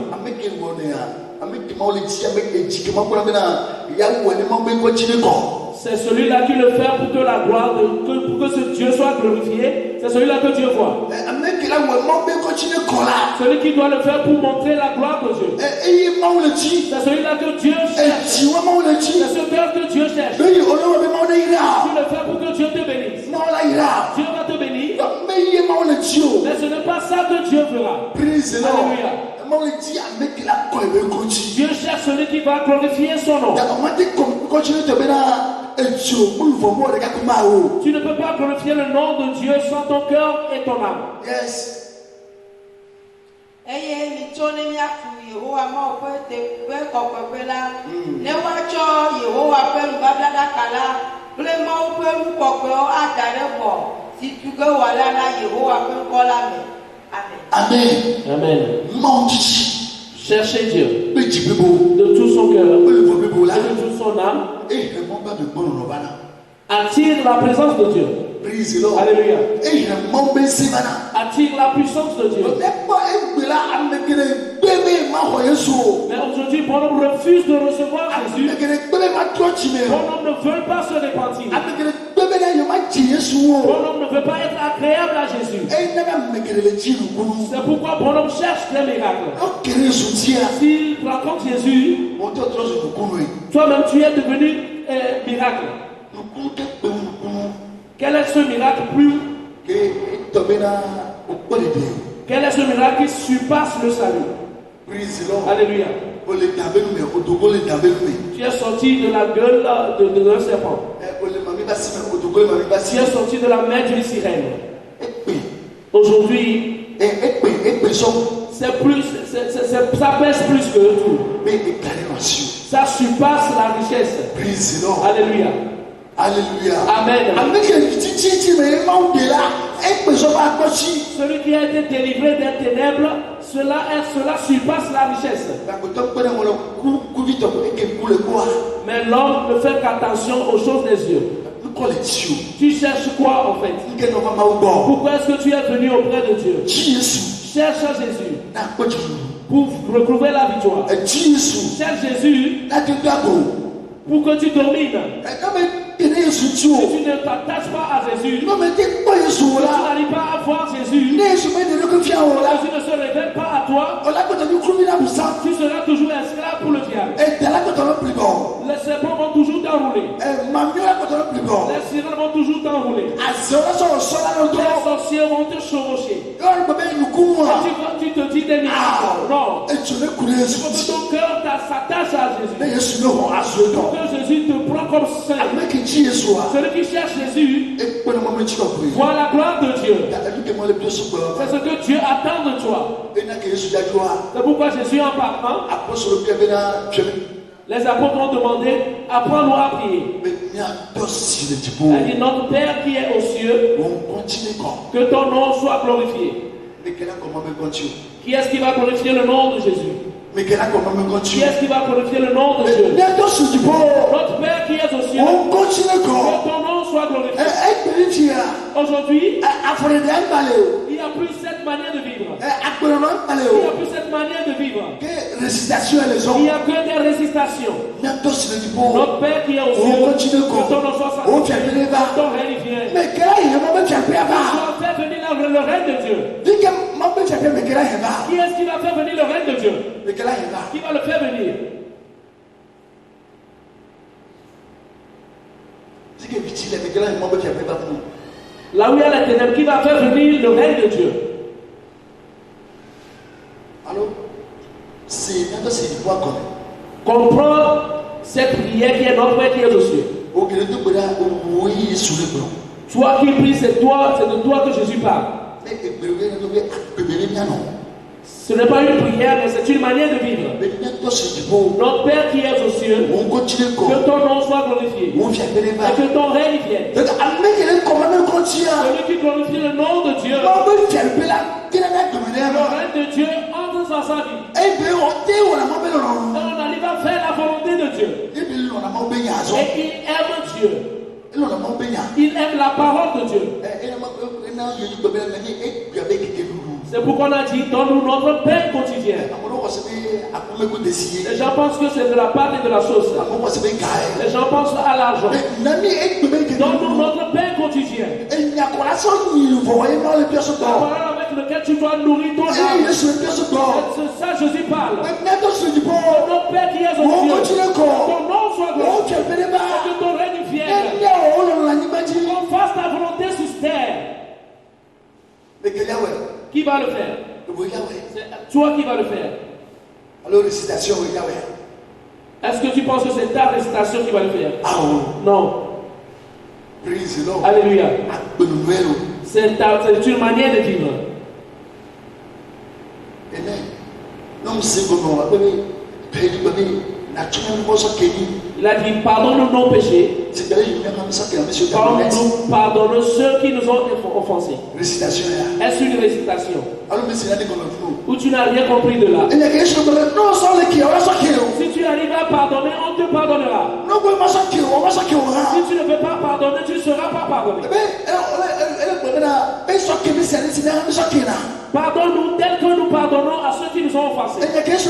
C'est celui-là qui le fait pour que la gloire, pour que ce Dieu soit glorifié. C'est celui-là que Dieu voit. Celui qui doit le faire pour montrer la gloire de Dieu. C'est celui-là que Dieu cherche. C'est ce cœur que Dieu cherche. Tu le fais pour que Dieu te bénisse. Dieu va te bénir. Mais ce n'est pas ça que Dieu fera. Alléluia. Dieu cherche celui qui va glorifier son nom. Tu ne peux pas glorifier le nom de Dieu sans ton cœur et ton âme. Yes. Amen. Amen. Cherchez Dieu de tout son cœur et de toute son âme. Attire la présence de Dieu. Alléluia. Attire la puissance de Dieu. Mais aujourd'hui, bon homme refuse de recevoir Jésus. Bon homme ne veut pas se repentir. Bon homme ne veut pas être agréable à Jésus. C'est pourquoi bon homme cherche les miracles. S'il rencontre Jésus, toi-même tu es devenu miracle. Quel est ce miracle plus? Quel est ce miracle qui surpasse le salut? Alléluia. Tu es sorti de la gueule d'un serpent. Tu es sorti de la main d'une sirène. Aujourd'hui, c'est plus, ça pèse plus que tout. Ça surpasse la richesse. Alléluia. Alléluia. Amen. Celui qui a été délivré des ténèbres, cela surpasse la richesse. Mais l'homme ne fait qu'attention aux choses des yeux. Tu cherches quoi en fait? Pourquoi est-ce que tu es venu auprès de Dieu? Cherche Jésus pour retrouver la victoire. Cherche Jésus pour que tu domines. Si tu ne t'attaches pas à Jésus, si tu n'arrives pas à voir Jésus, si Jésus ne se révèle pas à toi, tu seras toujours esclave pour le diable. Les serpents vont toujours t'enrouler. Les sirènes vont toujours t'enrouler. Les sorciers vont te chevaucher. Tu te dis des miracles. Non. ton cœur s'attache à Jésus. Pour que Jésus te prend comme saint. Celui qui cherche Jésus voit la gloire de Dieu. C'est ce que Dieu attend de toi. C'est pourquoi Jésus en parlant, les apôtres ont demandé, apprends-nous à prier. Elle dit, notre Père qui est aux cieux, que ton nom soit glorifié. Qui est-ce qui va glorifier le nom de Jésus? Qui est-ce qui va glorifier le nom de Dieu? Notre Père qui est aux cieux, que ton nom soit glorifié. Aujourd'hui, il n'y a plus cette manière de vivre. Il n'y a plus cette manière de vivre. Il n'y a que des résistations. Notre Père qui est aux cieux, que ton nom soit sanctifié, que ton règne vienne. Tu dois faire venir le règne de Dieu. Qui est-ce qui va faire venir le règne de Dieu? Qui va le faire venir? Là où il y a la ténèbre, qui va faire venir le règne de Dieu? Alors, c'est quoi comme? Comprends cette prière qui est notre Père qui est aux cieux. Toi qui pries, c'est de toi que Jésus parle. Ce n'est pas une prière, mais c'est une manière de vivre. Notre Père qui est aux cieux, que ton nom soit glorifié. Et que ton règne vienne. Celui qui glorifie le nom de Dieu, le règne de Dieu entre dans sa vie. Et on arrive à faire la volonté de Dieu. Et il aime Dieu. Il aime la parole de Dieu. C'est pourquoi on a dit, donne-nous notre pain quotidien. Les gens pensent que c'est de la pâte et de la sauce. Les gens pensent à l'argent. Donne-nous notre pain quotidien. La parole avec laquelle tu dois nourrir ton âme. C'est ça Jésus parle. Notre Père qui est aux cieux, que ton nom soit glorifié, que ton règne vienne. Qu'on fasse ta volonté sur terre. Qui va le faire? C'est toi qui vas le faire. Alors, récitation, est-ce que tu penses que c'est ta récitation qui va le faire? Non. Praise the Lord. Alléluia. C'est une manière de vivre. Amen. Non, c'est comme il a dit, pardonne-nous nos péchés, comme nous pardonnons ceux qui nous ont offensés. Est-ce une récitation? Ou tu n'as rien compris de là? Si tu arrives à pardonner, on te pardonnera. Si tu ne peux pas pardonner, tu ne seras pas pardonné. Pardonne-nous tel que nous pardonnons à ceux qui nous ont offensés. Si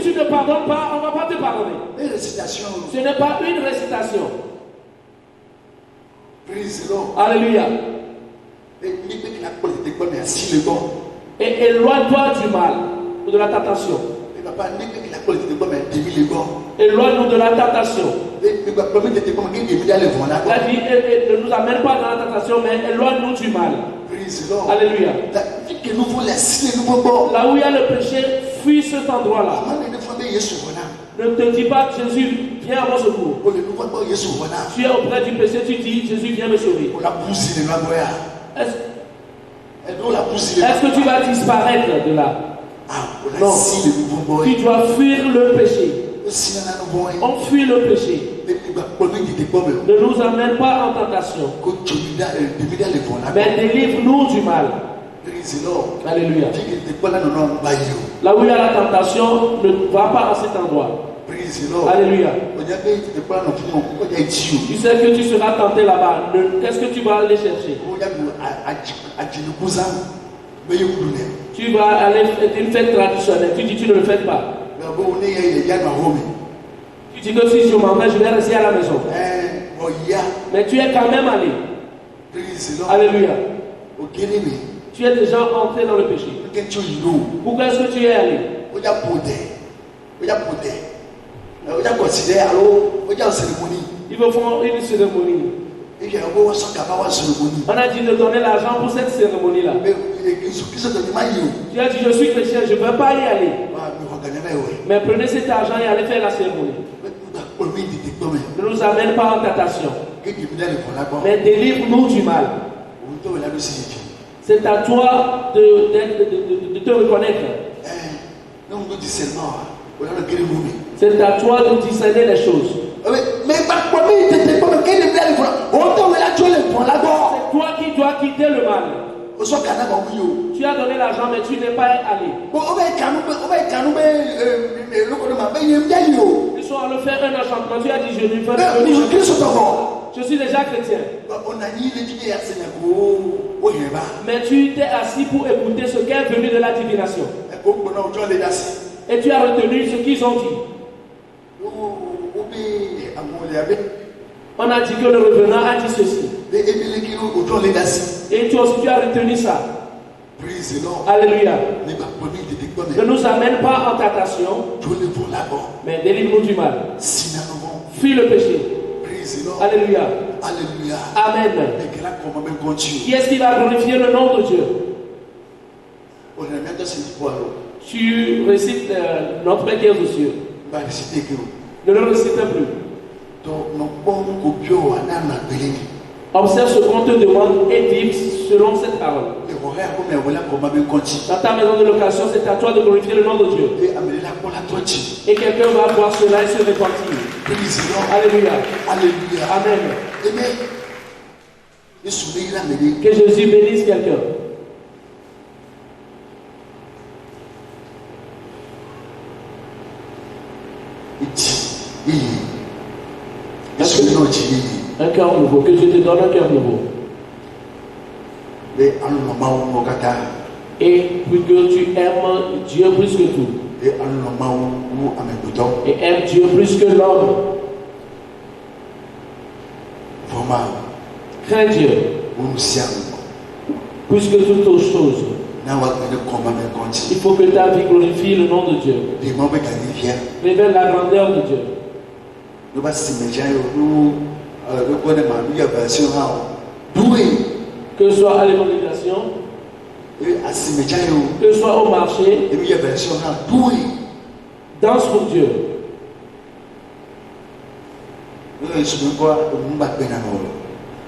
tu ne pardonnes pas, on ne va pas te pardonner. Ce n'est pas une récitation. Alléluia. Et éloigne-toi du mal ou de la tentation. Éloigne-nous de la tentation. La vie ne nous amène pas dans la tentation, mais éloigne-nous du mal. Alléluia. Là où il y a le péché, fuis cet endroit-là. Ne te dis pas Jésus, viens à mon secours. Tu es auprès du péché, tu dis Jésus, viens me sauver. Est-ce que tu vas disparaître de là? Non. Tu dois fuir le péché. On fuit le péché. Ne nous amène pas en tentation, mais délivre-nous du mal. Alléluia. Là où il y a la tentation, ne va pas à cet endroit. Alléluia. Tu sais que tu seras tenté là-bas. Qu'est-ce que tu vas aller chercher? Tu vas aller faire une fête traditionnelle. Tu dis tu ne le fais pas. Tu dis que si je m'en vais, je vais rester à la maison. Mais tu es quand même allé. Alléluia. Tu es déjà entré dans le péché. Pourquoi est-ce que tu es allé? Ils me font une cérémonie. On a dit de donner l'argent pour cette cérémonie-là. Tu as dit, je suis chrétien, je ne veux pas y aller. Mais prenez cet argent et allez faire la cérémonie. Ne nous amène pas en tentation. Mais délivre-nous du mal. C'est à toi de te reconnaître. C'est à toi de discerner les choses. C'est toi qui dois quitter le mal. Tu as donné l'argent, mais tu n'es pas allé. Ils sont allés faire un enchantement. Tu as dit, je ne veux pas. Je suis déjà chrétien. Mais tu t'es assis pour écouter ce qu'est venu de la divination. Et tu as retenu ce qu'ils ont dit. On a dit que le revenant a dit ceci. Et toi aussi tu as retenu ça. Alléluia. Ne nous amène pas en tentation, mais délivre-nous du mal. Fuis le péché. Alléluia. Amen. Qui est-ce qui va glorifier le nom de Dieu? Tu récites notre Père qui est aux cieux. Ne le récite plus. Observe ce qu'on te demande et vive selon cette parole. Dans ta maison de location, c'est à toi de glorifier le nom de Dieu. Et quelqu'un va voir cela et se repentir. Alléluia. Amen. Que Jésus bénisse quelqu'un. Un cœur nouveau, que je te donne un cœur nouveau. Et puis que tu aimes Dieu plus que tout. Et aime Dieu plus que l'homme. Crains Dieu plus que toute autre chose. Il faut que ta vie glorifie le nom de Dieu. Révèle la grandeur de Dieu. Que ce soit à l'évangélisation, que ce soit au marché, danse pour Dieu.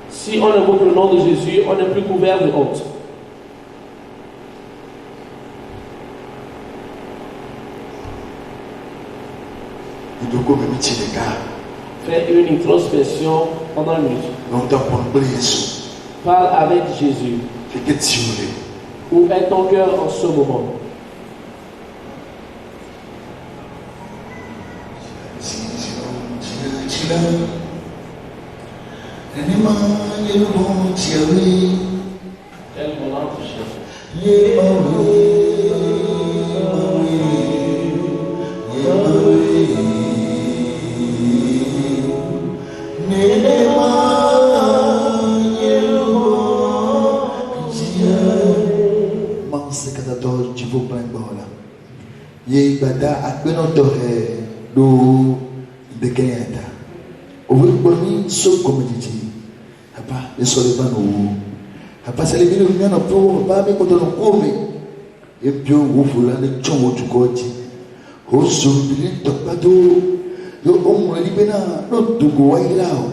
Si on invoque le nom de Jésus, on n'est plus couvert de honte. Fais une introspection pendant une minute. Parle avec Jésus. Où est ton cœur en ce moment? Ye bada akbenotore do dekeyata owe gboni so community apa esoleba no apa selebile nyana pro ba me koto no kome ebio wo fula ne chonwo tukoti ho so bile topado yo omo libena no dugo wairao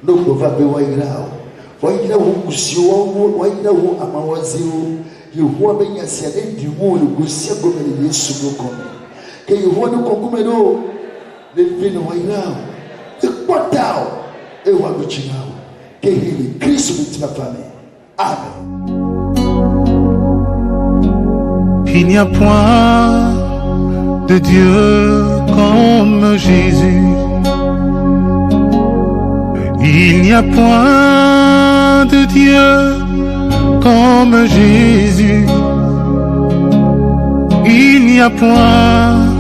no bova be wairao wo kusio wairao wo amawazio Yehowa benya siade di wo le gosia gomele Yesu no kono ke Yehowa no kokumelo le vino wairao e potao e wa bichingao ke hili Kristo bitima fame. Amen. Il n'y a point de Dieu comme Jésus. Il n'y a point de Dieu comme Jésus. Il n'y a point